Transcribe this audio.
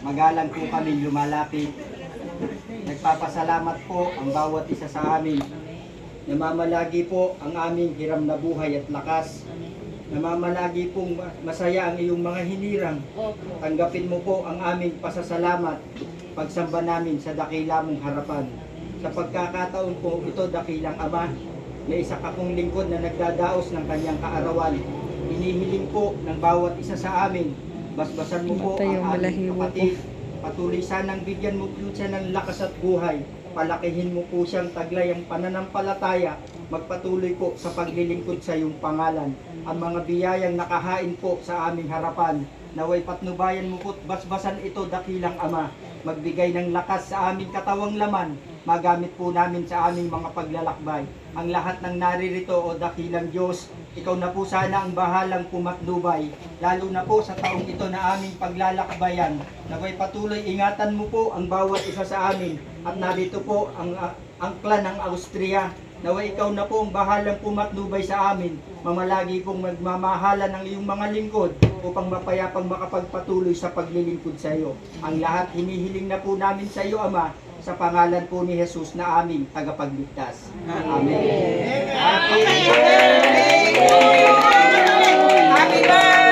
magalang po kami lumalapit. Nagpapasalamat po ang bawat isa sa amin. Namamalagi po ang aming hiram na buhay at lakas. Namamalagi pong masaya ang iyong mga hinirang. Tanggapin mo po ang aming pasasalamat, pagsamba namin sa dakila mong harapan. Sa pagkakataon po ito, dakilang Ama, na isa ka pong lingkod na nagdadaos ng kanyang kaarawan. Inihiling po ng bawat isa sa amin, basbasan mo po ang aming kapatid. Patuloy sanang bigyan mo po siya ng lakas at buhay. Palakihin mo po siyang taglay ang pananampalataya. Magpatuloy po sa paglilingkod sa iyong pangalan. Ang mga biyayang nakahain po sa aming harapan, naway patnubayan mo po, basbasan ito, dakilang Ama. Magbigay ng lakas sa aming katawang laman, magamit po namin sa aming mga paglalakbay. Ang lahat ng naririto, o dakilang Diyos, ikaw na po sana ang bahalang pumatnubay, lalo na po sa taong ito na aming paglalakbayan. Naway patuloy ingatan mo po ang bawat isa sa amin. At narito po ang clan ng Austria. Naway ikaw na po ang bahalang pumatnubay sa amin. Mamalagi pong magmamahalan ng iyong mga lingkod upang mapayapang makapagpatuloy sa paglilingkod sa iyo. Ang lahat hinihiling na po namin sa iyo, Ama, sa pangalan po ni Jesus na aming tagapagligtas. Amen. Happy birthday! Happy birthday!